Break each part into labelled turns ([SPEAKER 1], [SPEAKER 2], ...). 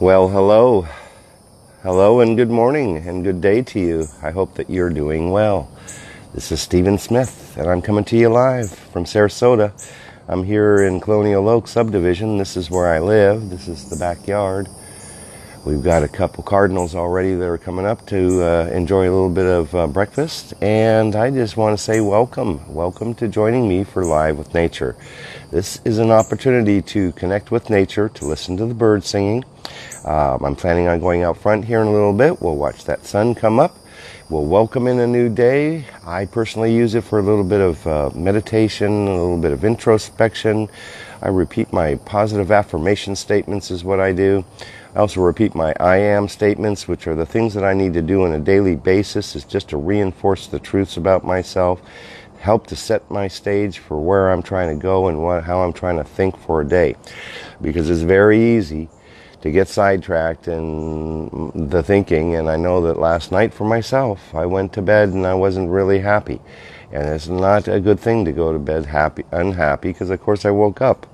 [SPEAKER 1] Well, hello. Hello and good morning and good day to you. I hope that you're doing well. This is Stephen Smith, and I'm coming to you live from Sarasota. I'm here in Colonial Oak subdivision. This is where I live. This is the backyard. We've got a couple cardinals already that are coming up to enjoy a little bit of breakfast. And I just want to say welcome. Welcome to joining me for Live with Nature. This is an opportunity to connect with nature, to listen to the birds singing. I'm planning on going out front here in a little bit. We'll watch that sun come up. We'll welcome in a new day. I personally use it for a little bit of meditation, a little bit of introspection. I repeat my positive affirmation statements is what I do. I also repeat my I am statements, which are the things that I need to do on a daily basis, is just to reinforce the truths about myself, help to set my stage for where I'm trying to go and how I'm trying to think for a day. Because it's very easy to get sidetracked in the thinking, and I know that last night for myself, I went to bed and I wasn't really happy. And it's not a good thing to go to bed unhappy, because of course I woke up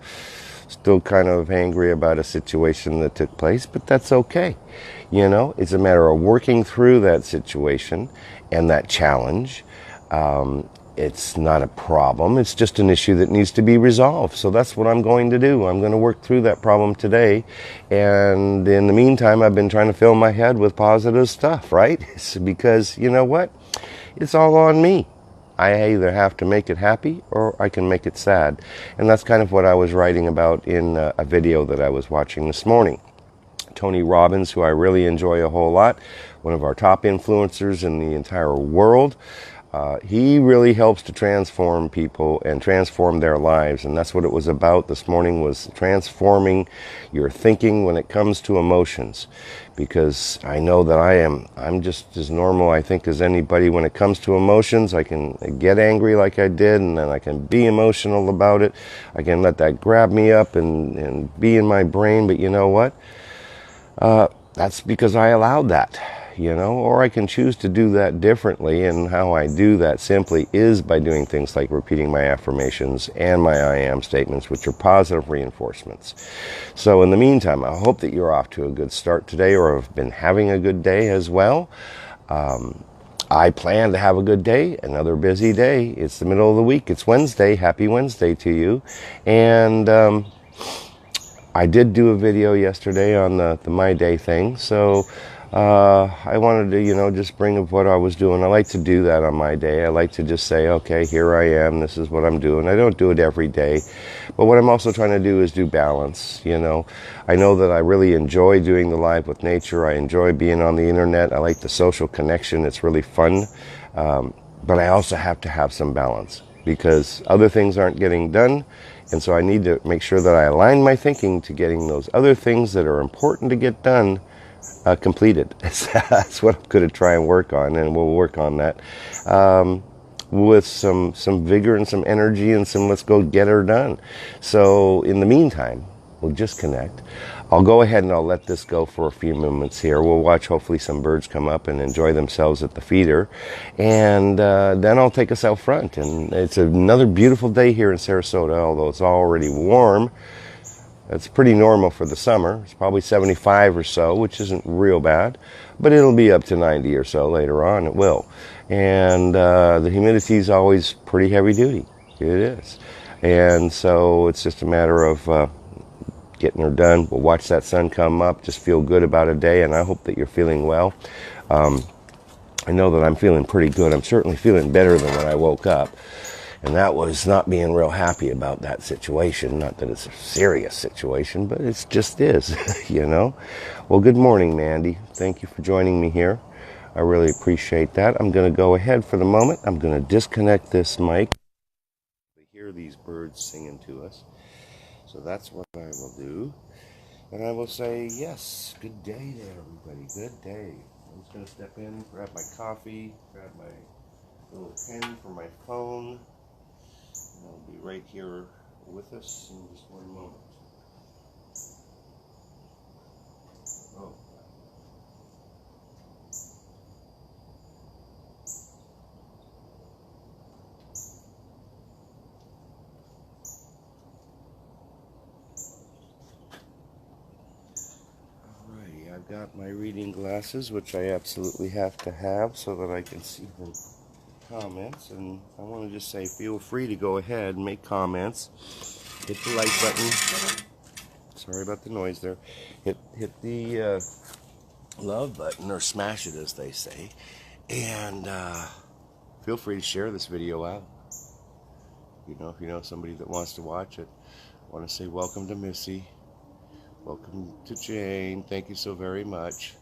[SPEAKER 1] still kind of angry about a situation that took place, but that's okay. You know, it's a matter of working through that situation and that challenge. It's not a problem. It's just an issue that needs to be resolved. So that's what I'm going to do. I'm going to work through that problem today. And in the meantime, I've been trying to fill my head with positive stuff, right? It's because, you know what? It's all on me. I either have to make it happy or I can make it sad. And that's kind of what I was writing about in a video that I was watching this morning. Tony Robbins, who I really enjoy a whole lot, one of our top influencers in the entire world, he really helps to transform people and transform their lives. And that's what it was about this morning, was transforming your thinking when it comes to emotions. Because I know that I'm just as normal, I think, as anybody when it comes to emotions. I can get angry like I did, and then I can be emotional about it. I can let that grab me up and be in my brain. But you know what? That's because I allowed that. Or I can choose to do that differently, and how I do that simply is by doing things like repeating my affirmations and my I am statements, which are positive reinforcements. So in the meantime, I hope that you're off to a good start today, or have been having a good day as well. I plan to have a good day, another busy day. It's the middle of the week. It's Wednesday. Happy Wednesday to you. And I did do a video yesterday on the My Day thing, so I wanted to, just bring up what I was doing. I like to do that on my day. I like to just say, okay, here I am. This is what I'm doing. I don't do it every day. But what I'm also trying to do is do balance, I know that I really enjoy doing the Live with Nature. I enjoy being on the internet. I like the social connection. It's really fun. But I also have to have some balance, because other things aren't getting done. And so I need to make sure that I align my thinking to getting those other things that are important to get done completed. That's what I'm going to try and work on, and we'll work on that with some vigor and some energy and some let's go get her done. So in the meantime, we'll just connect. I'll go ahead and I'll let this go for a few moments here. We'll watch hopefully some birds come up and enjoy themselves at the feeder, and then I'll take us out front. And it's another beautiful day here in Sarasota, although it's already warm. It's pretty normal for the summer. It's probably 75 or so, which isn't real bad, but it'll be up to 90 or so later on. It will. And the humidity is always pretty heavy duty. It is. And so it's just a matter of getting her done. We'll watch that sun come up, just feel good about a day, and I hope that you're feeling well. I know that I'm feeling pretty good. I'm certainly feeling better than when I woke up. And that was not being real happy about that situation. Not that it's a serious situation, but it just is, Well, good morning, Mandy. Thank you for joining me here. I really appreciate that. I'm going to go ahead for the moment. I'm going to disconnect this mic. We hear these birds singing to us. So that's what I will do. And I will say, yes, good day there, everybody. Good day. I'm just going to step in, grab my coffee, grab my little pen for my phone. I'll be right here with us in just one moment. Oh. I've got my reading glasses, which I absolutely have to have so that I can see the comments. And I want to just say, feel free to go ahead and make comments. Hit the like button. Sorry about the noise there. Hit the love button, or smash it as they say. And feel free to share this video out. You know, if you know somebody that wants to watch it. I want to say welcome to Missy. Welcome to Jane. Thank you so very much.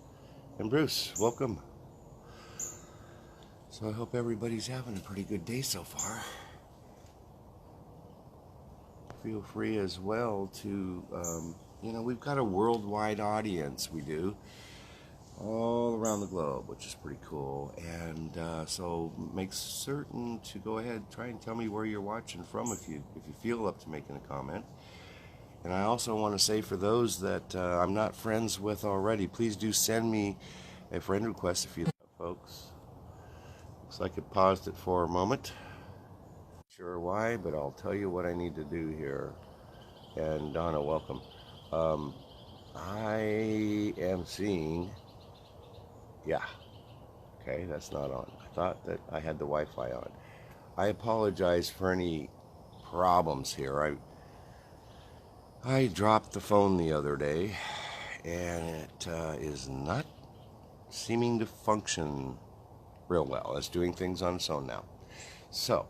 [SPEAKER 1] And Bruce, welcome. So I hope everybody's having a pretty good day so far. Feel free as well to, you know, we've got a worldwide audience, we do, all around the globe, which is pretty cool. And so make certain to go ahead, try and tell me where you're watching from if you feel up to making a comment. And I also want to say, for those that I'm not friends with already, please do send me a friend request if you like, folks. Looks like it paused it for a moment. Not sure why, but I'll tell you what I need to do here. And Donna, welcome. I am seeing, yeah, okay, that's not on. I thought that I had the Wi-Fi on. I apologize for any problems here. I dropped the phone the other day, and it is not seeming to function real well. It's doing things on its own now. So,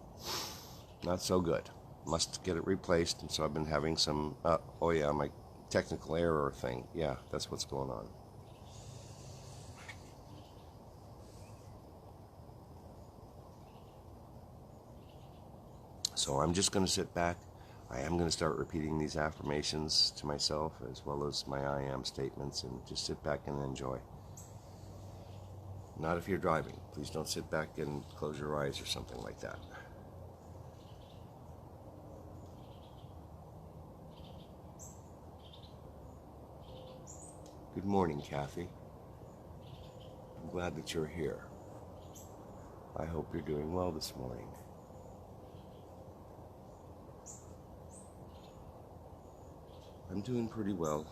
[SPEAKER 1] not so good. Must get it replaced, and so I've been having some, oh yeah, my technical error thing. Yeah, that's what's going on. So I'm just going to sit back. I am going to start repeating these affirmations to myself, as well as my I am statements, and just sit back and enjoy. Not if you're driving. Please don't sit back and close your eyes or something like that. Good morning, Kathy. I'm glad that you're here. I hope you're doing well this morning. I'm doing pretty well.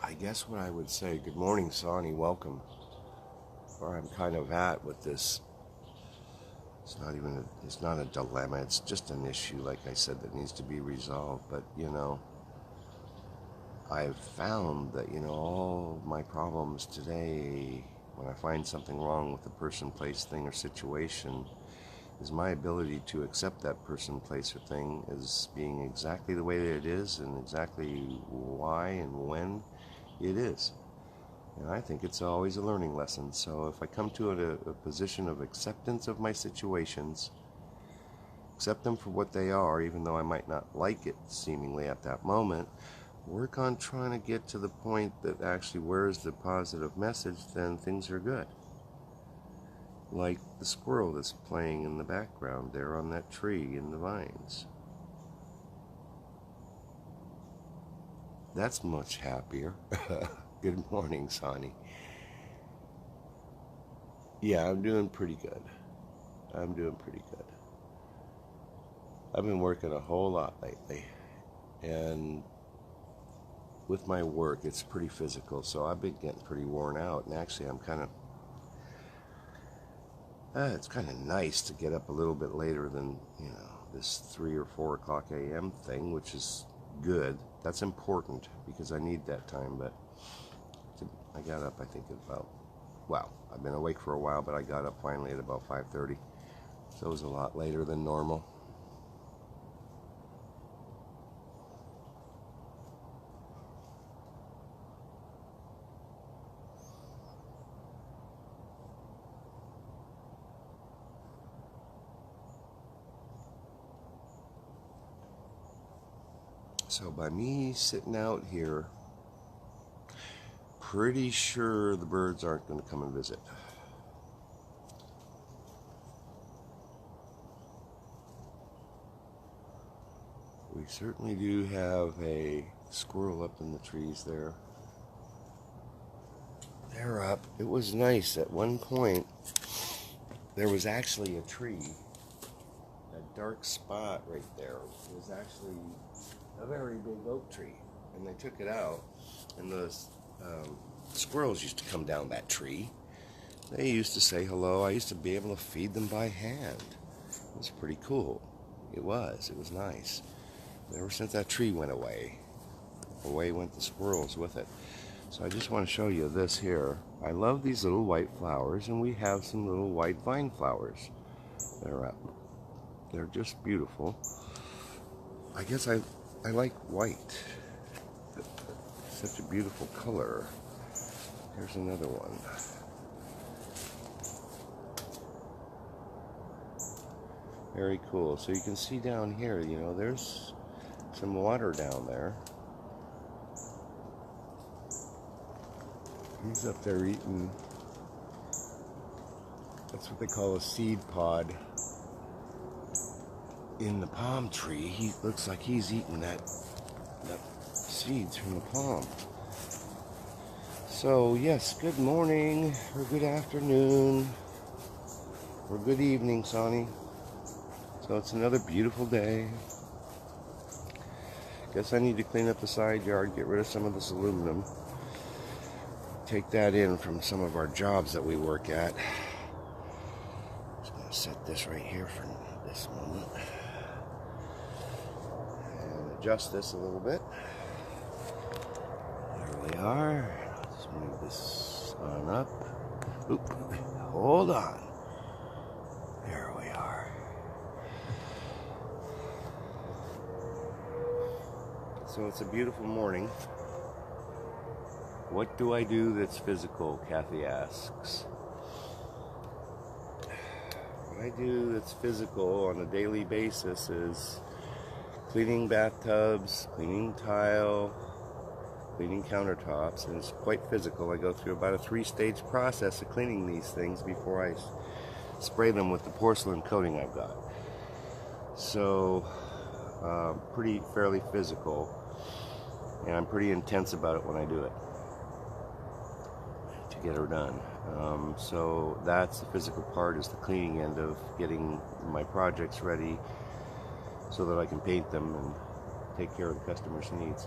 [SPEAKER 1] I guess what I would say, good morning, Sonny, welcome. Where I'm kind of at with this, it's not a dilemma, it's just an issue, like I said, that needs to be resolved. But, you know, I've found that, you know, all my problems today, when I find something wrong with a person, place, thing, or situation, is my ability to accept that person, place, or thing as being exactly the way that it is, and exactly why and when it is. And I think it's always a learning lesson. So if I come to a position of acceptance of my situations, accept them for what they are, even though I might not like it seemingly at that moment, work on trying to get to the point that actually, where's the positive message, then things are good. Like the squirrel that's playing in the background there on that tree in the vines. That's much happier. Good morning, Sonny. Yeah, I'm doing pretty good. I'm doing pretty good. I've been working a whole lot lately. And with my work, it's pretty physical, so I've been getting pretty worn out. And actually, I'm kind of, it's kind of nice to get up a little bit later than, you know, this 3 or 4 o'clock a.m. thing, which is good. That's important because I need that time. But I got up, I think, at about, well, I've been awake for a while, but I got up finally at about 5:30. So it was a lot later than normal. So by me sitting out here, pretty sure the birds aren't going to come and visit. We certainly do have a squirrel up in the trees there. They're up. It was nice. At one point, there was actually a tree, a dark spot right there was actually a very big oak tree. And they took it out, and the squirrels used to come down that tree. They used to say hello. I used to be able to feed them by hand. It was pretty cool. It was nice. Ever since that tree went away went the squirrels with it. So I just want to show you this here. I love these little white flowers, and we have some little white vine flowers that are up. They're just beautiful. I guess I like white. It's such a beautiful color. Here's another one. Very cool. So you can see down here, you know, there's some water down there. He's up there eating. That's what they call a seed pod in the palm tree. He looks like he's eating that seeds from the palm. So yes, good morning, or good afternoon, or good evening, Sonny. So it's another beautiful day. Guess I need to clean up the side yard, get rid of some of this aluminum. Take that in from some of our jobs that we work at. Just going to set this right here for this moment. And adjust this a little bit. There we are. Let's move this on up. Oop, hold on. There we are. So it's a beautiful morning. What do I do that's physical, Kathy asks. What I do that's physical on a daily basis is cleaning bathtubs, cleaning tile, cleaning countertops, and it's quite physical. I go through about a 3-stage process of cleaning these things before I spray them with the porcelain coating I've got. So, fairly physical, and I'm pretty intense about it when I do it. Get her done. So that's the physical part, is the cleaning end of getting my projects ready so that I can paint them and take care of the customer's needs.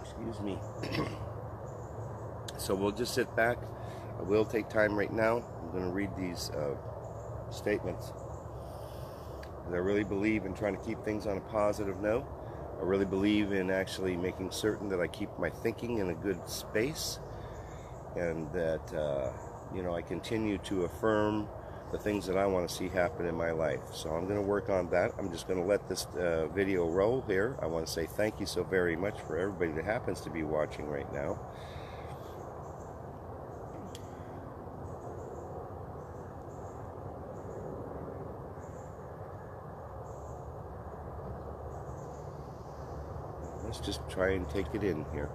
[SPEAKER 1] Excuse me. So we'll just sit back. I will take time right now. I'm going to read these statements. I really believe in trying to keep things on a positive note. I really believe in actually making certain that I keep my thinking in a good space, and that I continue to affirm the things that I want to see happen in my life. So I'm going to work on that. I'm just going to let this video roll here. I want to say thank you so very much for everybody that happens to be watching right now. Let's just try and take it in here.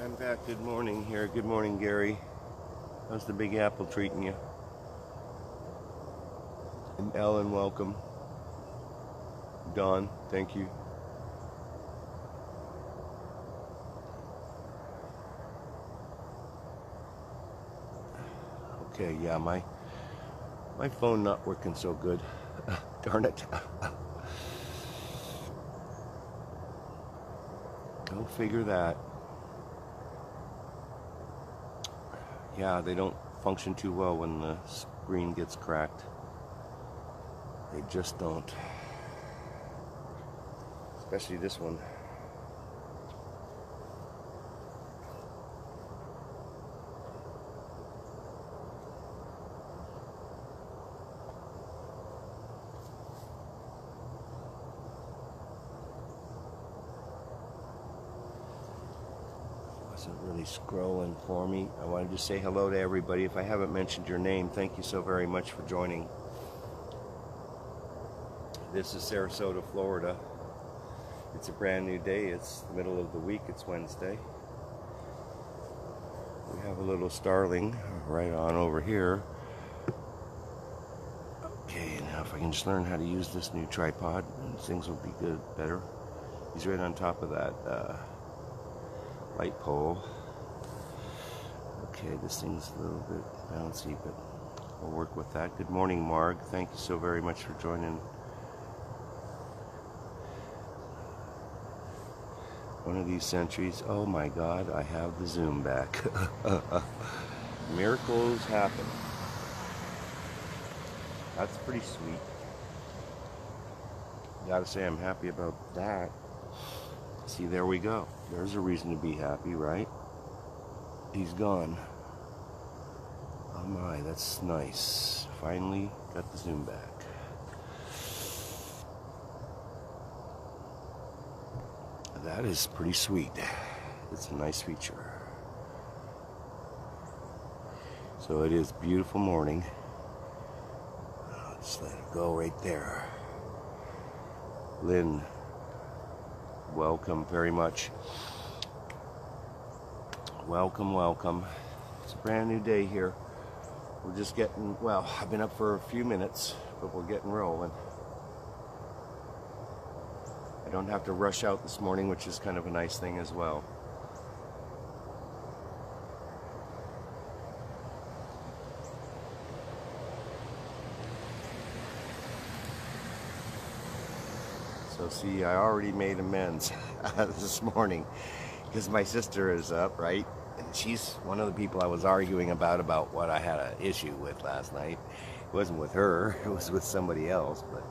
[SPEAKER 1] I'm back. Good morning here. Good morning, Gary. How's the Big Apple treating you? And Ellen, welcome. Dawn, thank you. Okay, yeah, my phone not working so good. Darn it. Go figure that. Yeah, they don't function too well when the screen gets cracked. They just don't. Especially this one. Wasn't really scrolling for me. I wanted to say hello to everybody. If I haven't mentioned your name, thank you so very much for joining. This is Sarasota, Florida. It's a brand new day. It's the middle of the week. It's Wednesday. We have a little starling right on over here. Okay, now if I can just learn how to use this new tripod, things will be good, better. He's right on top of that light pole. Okay, this thing's a little bit bouncy, but we'll work with that. Good morning, Marg. Thank you so very much for joining. One of these centuries. Oh my God, I have the Zoom back. Miracles happen. That's pretty sweet. Gotta say I'm happy about that. See, there we go. There's a reason to be happy, right? He's gone. Oh my, that's nice. Finally got the Zoom back. That is pretty sweet. It's a nice feature. So it is a beautiful morning. Let's let it go right there. Lynn, welcome very much. Welcome, welcome. It's a brand new day here. We're just getting, well, I've been up for a few minutes, but we're getting rolling. I don't have to rush out this morning, which is kind of a nice thing as well. So see, I already made amends this morning because my sister is up, right? And she's one of the people I was arguing about what I had an issue with last night. It wasn't with her, it was with somebody else, but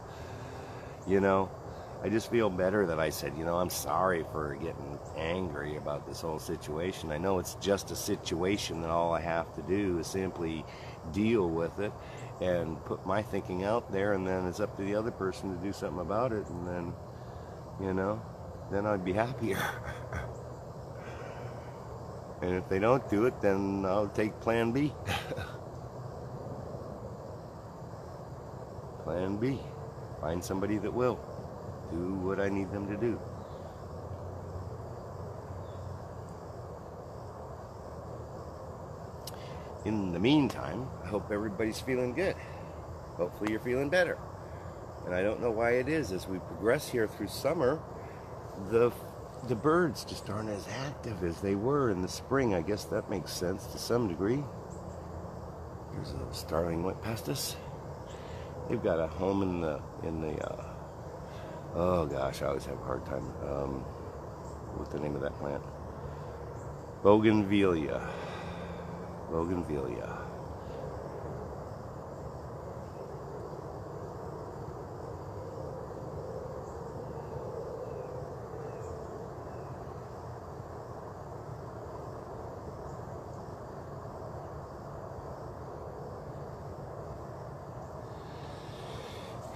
[SPEAKER 1] you know, I just feel better that I said, you know, I'm sorry for getting angry about this whole situation. I know it's just a situation and all I have to do is simply deal with it and put my thinking out there, and then it's up to the other person to do something about it, and then, you know, then I'd be happier. And if they don't do it, then I'll take plan B. Plan B. Find somebody that will do what I need them to do. In the meantime, I hope everybody's feeling good. Hopefully you're feeling better. And I don't know why it is. As we progress here through summer, the birds just aren't as active as they were in the spring. I guess that makes sense to some degree. There's a starling went past us. They've got a home in the oh gosh, I always have a hard time with the name of that plant. Bougainvillea. Bougainvillea.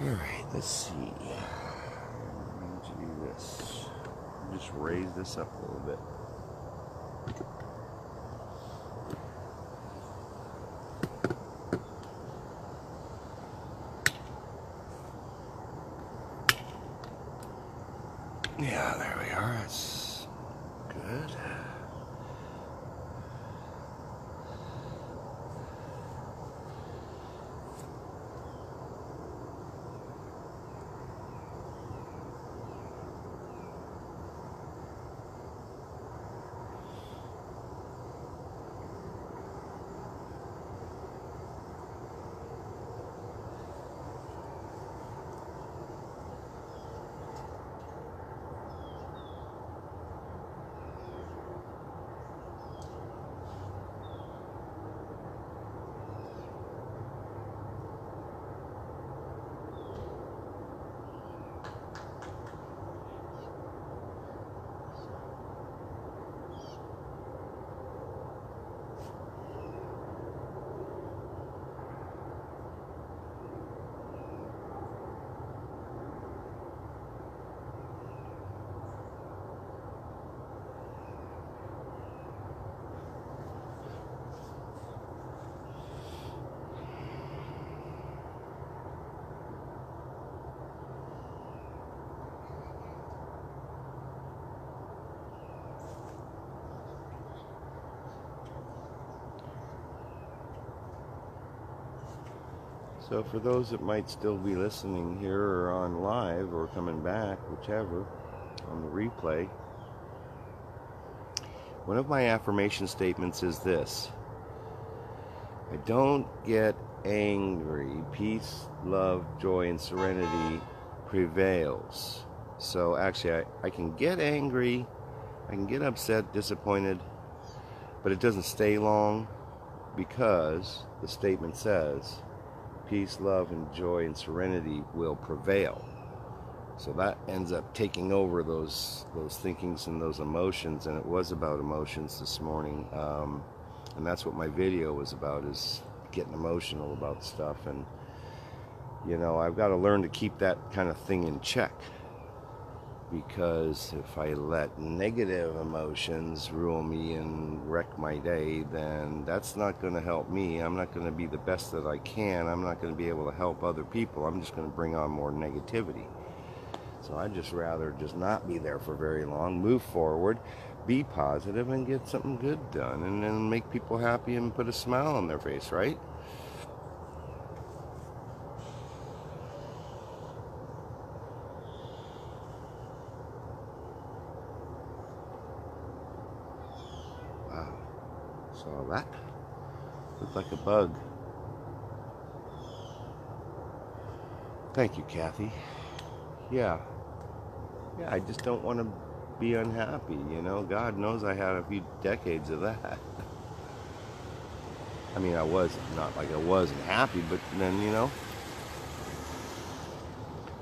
[SPEAKER 1] Alright, let's see. I'm going to do this. Just raise this up a little bit. Yeah, there we are. That's good. So for those that might still be listening here or on live or coming back, whichever, on the replay, one of my affirmation statements is this: I don't get angry. Peace, love, joy, and serenity prevails. So actually, I can get angry, I can get upset, disappointed, but it doesn't stay long, because the statement says peace, love, and joy, and serenity will prevail. So that ends up taking over those thinkings and those emotions, and it was about emotions this morning, and that's what my video was about, is getting emotional about stuff. And you know, I've got to learn to keep that kind of thing in check, because if I let negative emotions rule me and wreck my day, then that's not going to help me. I'm not going to be the best that I can. I'm not going to be able to help other people. I'm just going to bring on more negativity. So I'd just rather just not be there for very long, move forward, be positive, and get something good done, and then make people happy and put a smile on their face, right? Wow, saw that? Looked like a bug. Thank you, Kathy. Yeah, I just don't want to be unhappy, you know. God knows I had a few decades of that. I mean, I was not like I wasn't happy, but then, you know,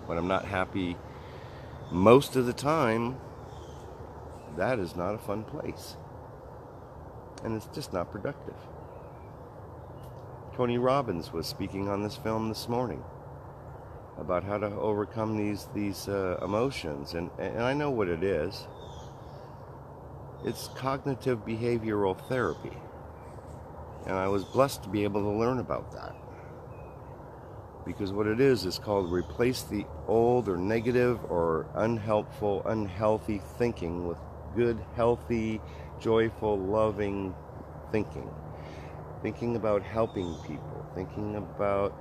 [SPEAKER 1] when I'm not happy most of the time, that is not a fun place. And it's just not productive. Tony Robbins was speaking on this film this morning about how to overcome these emotions, and I know what it is. It's cognitive behavioral therapy, and I was blessed to be able to learn about that, because what it is called replace the old or negative or unhelpful, unhealthy thinking with good, healthy, joyful, loving thinking about helping people, thinking about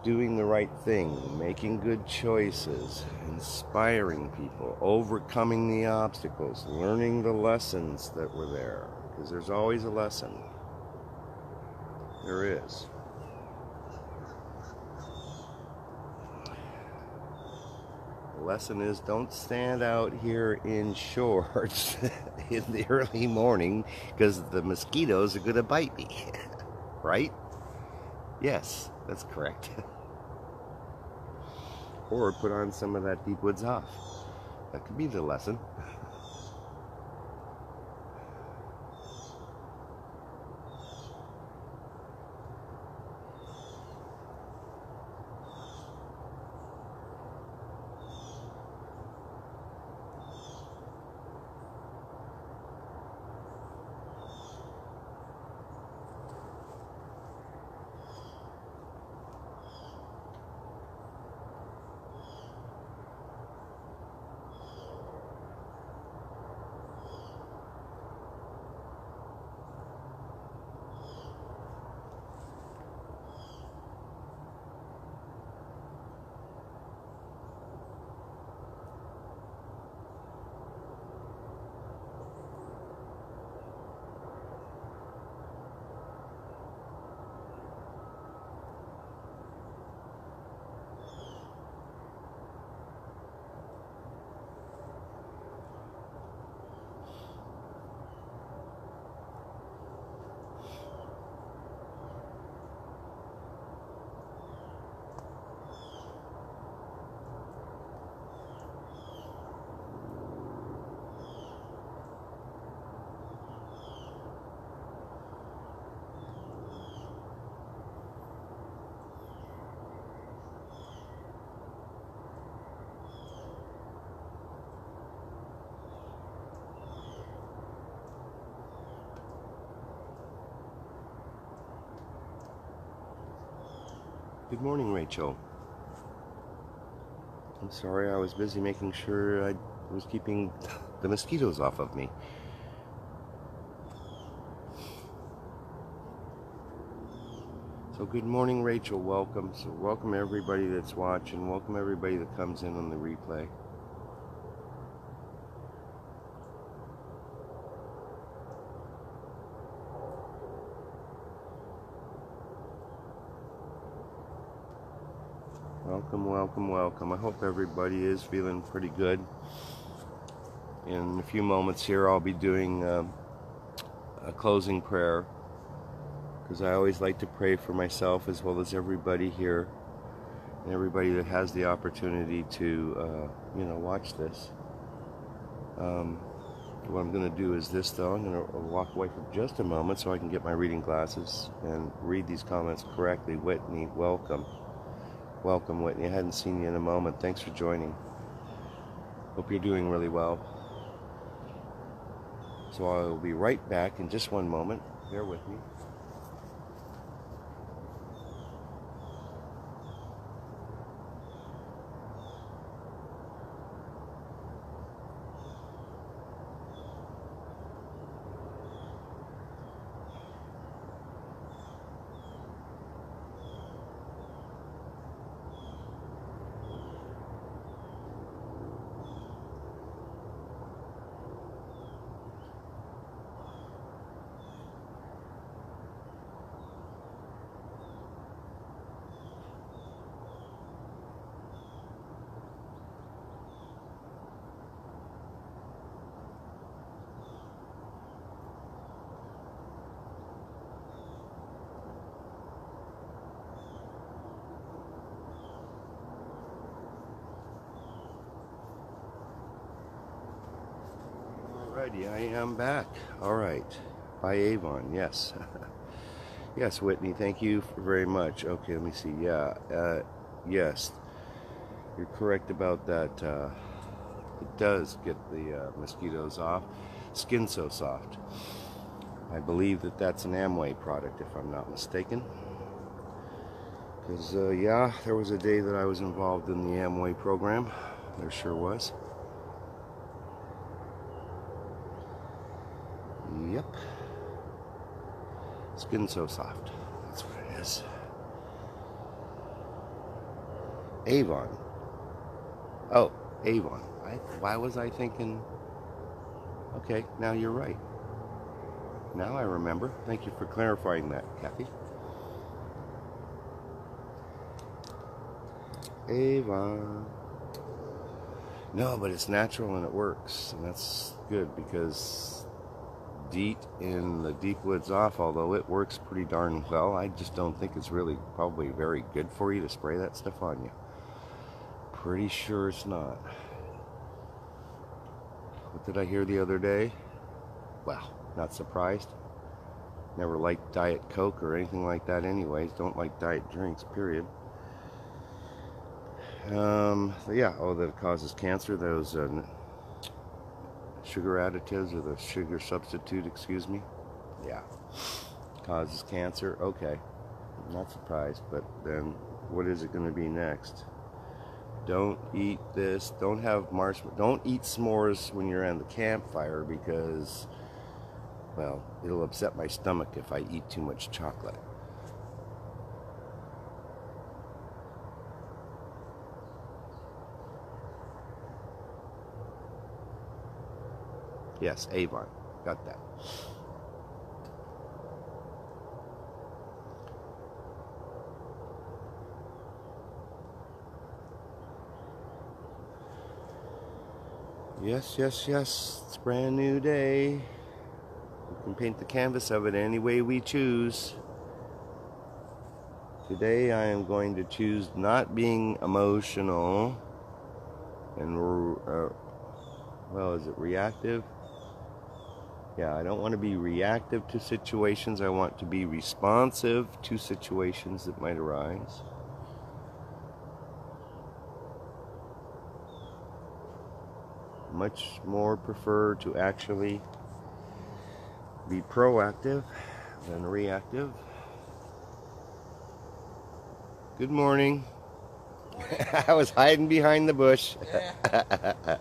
[SPEAKER 1] doing the right thing, making good choices, inspiring people, overcoming the obstacles, learning the lessons that were there, because there's always a lesson. There is. The lesson is, don't stand out here in shorts in the early morning, because the mosquitoes are going to bite me. Right? Yes, that's correct. Or put on some of that Deep Woods Off. That could be the lesson. Good morning, Rachel. I'm sorry, I was busy making sure I was keeping the mosquitoes off of me. So So good morning, Rachel. Welcome. So welcome everybody that's watching. Welcome everybody that comes in on the replay. Welcome, welcome, welcome. I hope everybody is feeling pretty good. In a few moments here, I'll be doing a closing prayer, because I always like to pray for myself as well as everybody here and everybody that has the opportunity to, watch this. What I'm going to do is this, though. I'm going to walk away for just a moment so I can get my reading glasses and read these comments correctly. Whitney, welcome. Welcome, Whitney. I hadn't seen you in a moment. Thanks for joining. Hope you're doing really well. So I will be right back in just one moment. Bear with me. Alrighty, I am back. Alright. By Avon, yes. Yes, Whitney, thank you very much. Okay, let me see. Yeah, yes. You're correct about that. It does get the mosquitoes off. Skin so soft. I believe that that's an Amway product, if I'm not mistaken. Because, yeah, there was a day that I was involved in the Amway program. There sure was. Yep. Skin so soft. That's what it is. Avon. Oh, Avon. Why was I thinking? Okay, now you're right. Now I remember. Thank you for clarifying that, Kathy. Avon. No, but it's natural and it works. And that's good, because DEET in the deep woods off, although it works pretty darn well, I just don't think it's really probably very good for you to spray that stuff on you. Pretty sure it's not. What did I hear the other day? Well, not surprised. Never liked Diet Coke or anything like that anyways. Don't like diet drinks, period. Yeah, that it causes cancer. Those sugar additives, or the sugar substitute, excuse me. Yeah, causes cancer. Okay, I'm not surprised, but then what is it going to be next? Don't eat this. Don't have marshmallows. Don't eat s'mores when you're on the campfire, because, well, it'll upset my stomach if I eat too much chocolate. Yes, Avon. Got that. Yes, yes, yes. It's a brand new day. We can paint the canvas of it any way we choose. Today I am going to choose not being emotional and, well, is it reactive? Yeah, I don't want to be reactive to situations. I want to be responsive to situations that might arise. Much more prefer to actually be proactive than reactive. Good morning. I was hiding behind the bush. Yeah.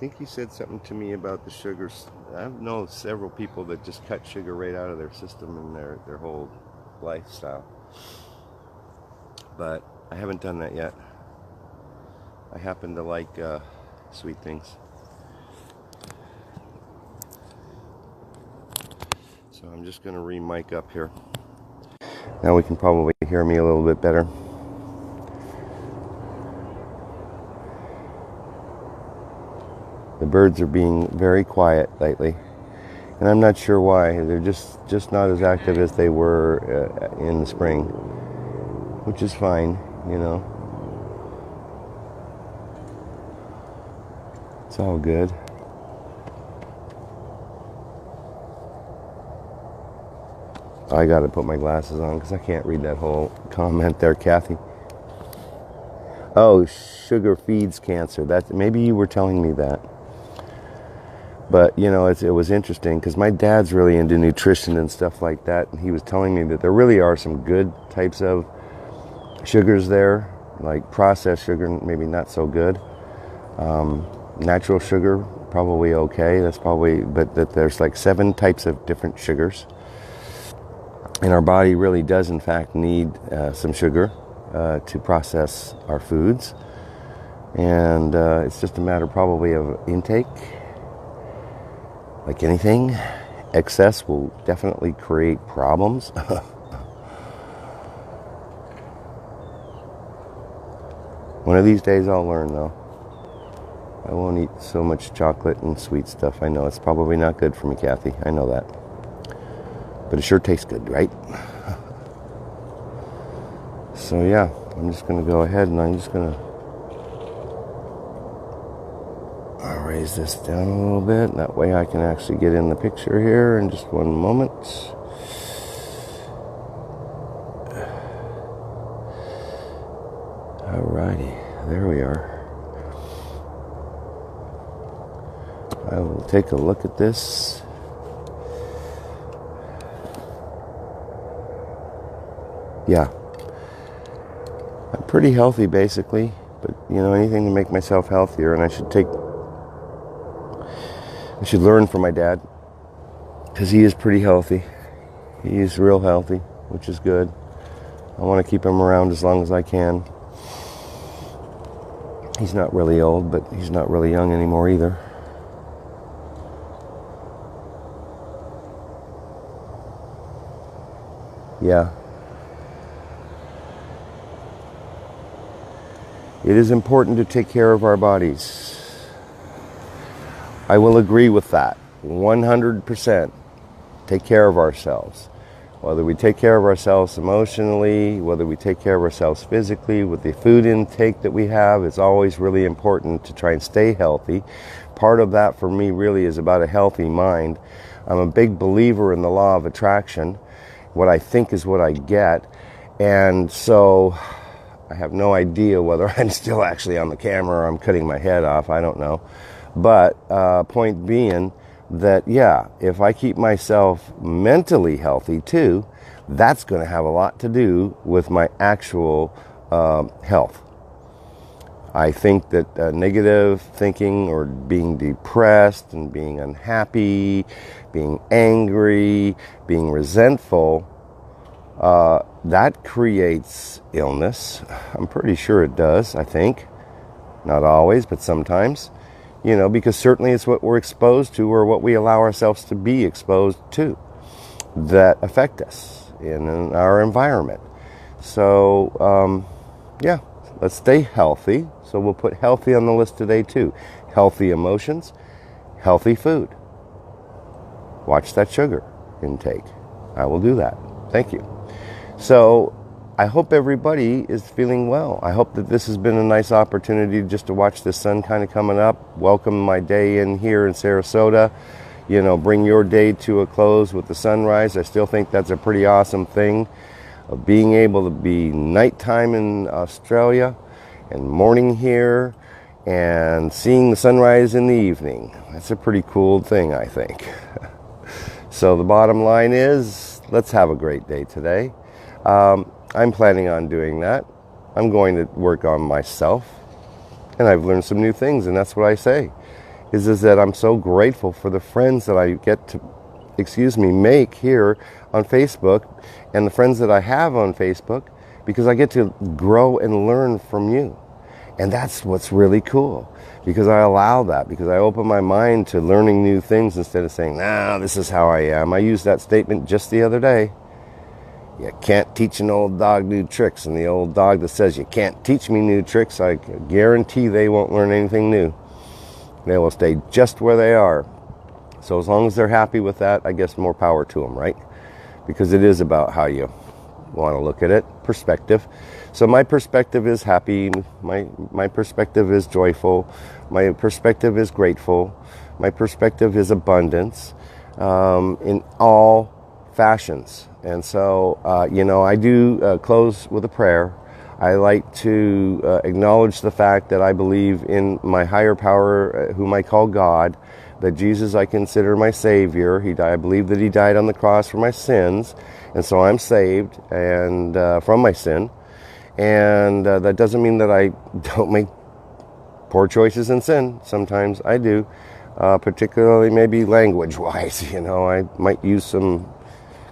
[SPEAKER 1] think you said something to me about the sugars. I know several people that just cut sugar right out of their system and their whole lifestyle. But I haven't done that yet. I happen to like sweet things. So I'm just going to re-mic up here. Now we can probably hear me a little bit better. The birds are being very quiet lately, and I'm not sure why. They're just not as active as they were in the spring, which is fine, you know. It's all good. I got to put my glasses on because I can't read that whole comment there, Kathy. Oh, sugar feeds cancer. Maybe you were telling me that. But, you know, it was interesting because my dad's really into nutrition and stuff like that. And he was telling me that there really are some good types of sugars there, like processed sugar, maybe not so good. Natural sugar, probably okay. But that there's like 7 types of different sugars. And our body really does, in fact, need some sugar to process our foods. And it's just a matter probably of intake. Like anything, excess will definitely create problems. One of these days I'll learn, though. I won't eat so much chocolate and sweet stuff. I know it's probably not good for me, Kathy. I know that. But it sure tastes good, right? So yeah, I'm just going to go ahead and I'm just going to raise this down a little bit. And that way I can actually get in the picture here in just one moment. Alrighty, there we are. I will take a look at this. Yeah, I'm pretty healthy basically, but you know, anything to make myself healthier, and I should learn from my dad, because he is pretty healthy. He is real healthy, which is good. I want to keep him around as long as I can. He's not really old, but he's not really young anymore either. Yeah. It is important to take care of our bodies. I will agree with that. 100%. Take care of ourselves. Whether we take care of ourselves emotionally, whether we take care of ourselves physically, with the food intake that we have, it's always really important to try and stay healthy. Part of that for me really is about a healthy mind. I'm a big believer in the law of attraction. What I think is what I get. And so I have no idea whether I'm still actually on the camera or I'm cutting my head off. I don't know. But point being that, yeah, if I keep myself mentally healthy too, that's going to have a lot to do with my actual health. I think that negative thinking or being depressed and being unhappy, being angry, being resentful, that creates illness. I'm pretty sure it does, I think. Not always, but sometimes. You know, because certainly it's what we're exposed to or what we allow ourselves to be exposed to that affect us in our environment. So, yeah, let's stay healthy. So we'll put healthy on the list today too. Healthy emotions, healthy food. Watch that sugar intake. I will do that. Thank you. So I hope everybody is feeling well. I hope that this has been a nice opportunity just to watch the sun kind of coming up. Welcome my day in here in Sarasota. You know, bring your day to a close with the sunrise. I still think that's a pretty awesome thing. Of being able to be nighttime in Australia and morning here and seeing the sunrise in the evening. That's a pretty cool thing, I think. So the bottom line is, let's have a great day today. I'm planning on doing that. I'm going to work on myself. And I've learned some new things, and that's what I say. is that I'm so grateful for the friends that I get to, make here on Facebook, and the friends that I have on Facebook, because I get to grow and learn from you. And that's what's really cool, because I allow that, because I open my mind to learning new things instead of saying, nah, this is how I am. I used that statement just the other day. You can't teach an old dog new tricks. And the old dog that says you can't teach me new tricks, I guarantee they won't learn anything new. They will stay just where they are. So as long as they're happy with that, I guess more power to them, right? Because it is about how you want to look at it, perspective. So my perspective is happy, my perspective is joyful, my perspective is grateful, my perspective is abundance, in all fashions. And so, I do close with a prayer. I like to acknowledge the fact that I believe in my higher power, whom I call God, that Jesus I consider my Savior. I believe that He died on the cross for my sins, and so I'm saved and from my sin. And that doesn't mean that I don't make poor choices in sin. Sometimes I do, particularly maybe language-wise. I might use some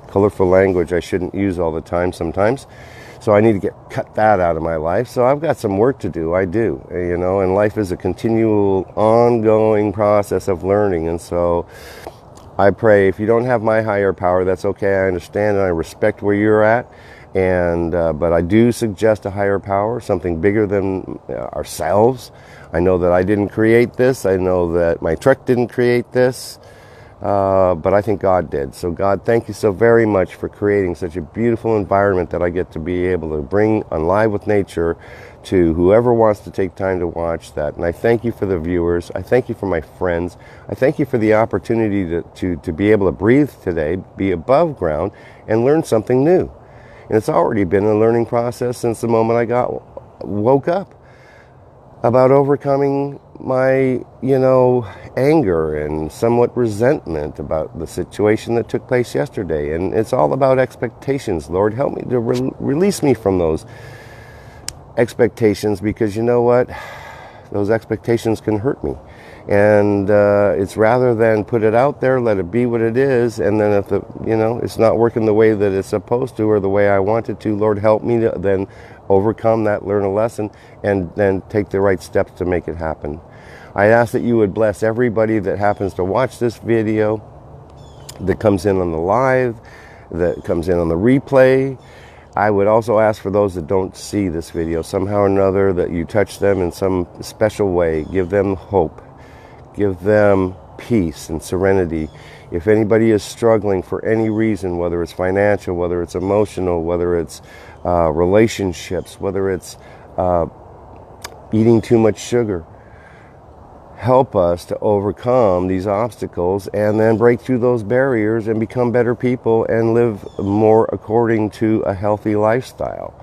[SPEAKER 1] colorful language I shouldn't use all the time sometimes. So I need to cut that out of my life. So I've got some work to do. I do, and life is a continual, ongoing process of learning. And so I pray, if you don't have my higher power, that's okay. I understand and I respect where you're at. And but I do suggest a higher power, something bigger than ourselves. I know that I didn't create this. I know that my truck didn't create this. But I think God did. So God, thank you so very much for creating such a beautiful environment that I get to be able to bring on Live with Nature to whoever wants to take time to watch that. And I thank you for the viewers. I thank you for my friends. I thank you for the opportunity to be able to breathe today, be above ground, and learn something new. And it's already been a learning process since the moment I woke up, about overcoming my, anger and somewhat resentment about the situation that took place yesterday. And it's all about expectations. Lord, help me to release me from those expectations, because you know what? Those expectations can hurt me. And it's rather than put it out there, let it be what it is, and then if it's not working the way that it's supposed to or the way I want it to, Lord, help me to then overcome that, learn a lesson, and then take the right steps to make it happen. I ask that you would bless everybody that happens to watch this video, that comes in on the live, that comes in on the replay. I would also ask for those that don't see this video, somehow or another, that you touch them in some special way. Give them hope. Give them peace and serenity. If anybody is struggling for any reason, whether it's financial, whether it's emotional, whether it's relationships, whether it's eating too much sugar, help us to overcome these obstacles and then break through those barriers and become better people and live more according to a healthy lifestyle.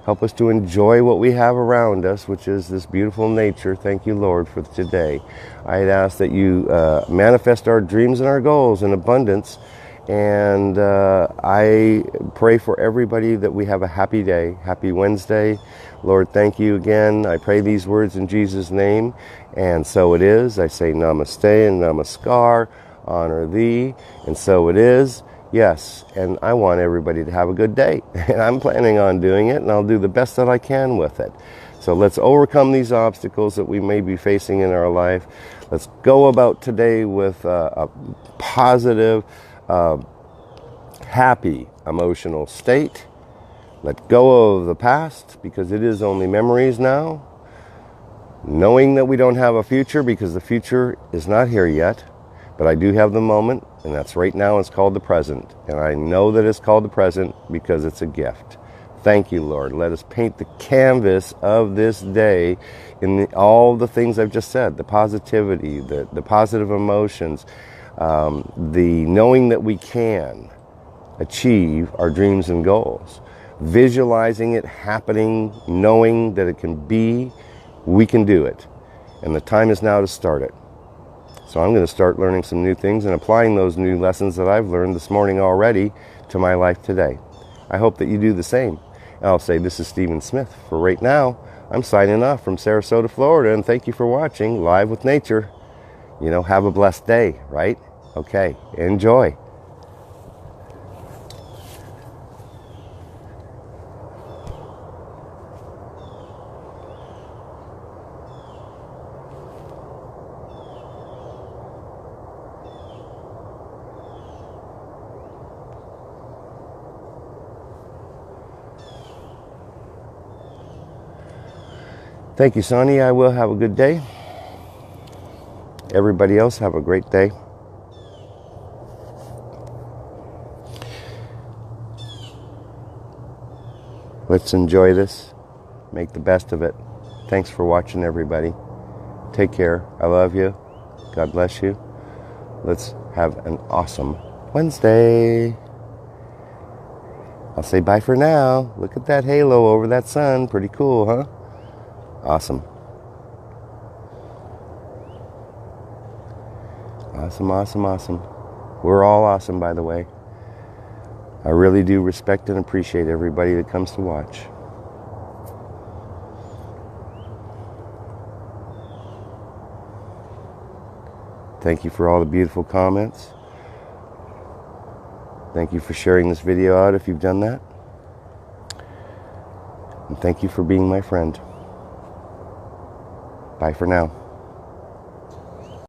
[SPEAKER 1] Help us to enjoy what we have around us, which is this beautiful nature. Thank you, Lord, for today. I'd ask that you manifest our dreams and our goals in abundance. And I pray for everybody that we have a happy day, happy Wednesday. Lord, thank you again. I pray these words in Jesus' name. And so it is. I say namaste and namaskar, honor thee. And so it is. Yes, and I want everybody to have a good day. And I'm planning on doing it, and I'll do the best that I can with it. So let's overcome these obstacles that we may be facing in our life. Let's go about today with a positive, happy emotional state. Let go of the past, because it is only memories now. Knowing that we don't have a future, because the future is not here yet. But I do have the moment, and that's right now. It's called the present. And I know that it's called the present because it's a gift. Thank you, Lord. Let us paint the canvas of this day in all the things I've just said. The positivity, the positive emotions, the knowing that we can achieve our dreams and goals. Visualizing it happening, knowing that it can be, we can do it. And the time is now to start it. So I'm going to start learning some new things and applying those new lessons that I've learned this morning already to my life today. I hope that you do the same. And I'll say, this is Stephen Smith. For right now, I'm signing off from Sarasota, Florida, and thank you for watching Live with Nature. have a blessed day, right? Okay, enjoy. Thank you, Sonny. I will have a good day. Everybody else have a great day. Let's enjoy this. Make the best of it. Thanks for watching, everybody. Take care. I love you. God bless you. Let's have an awesome Wednesday. I'll say bye for now. Look at that halo over that sun. Pretty cool, huh? Awesome. Awesome, awesome, awesome. We're all awesome, by the way. I really do respect and appreciate everybody that comes to watch. Thank you for all the beautiful comments. Thank you for sharing this video out if you've done that. And thank you for being my friend. Bye for now.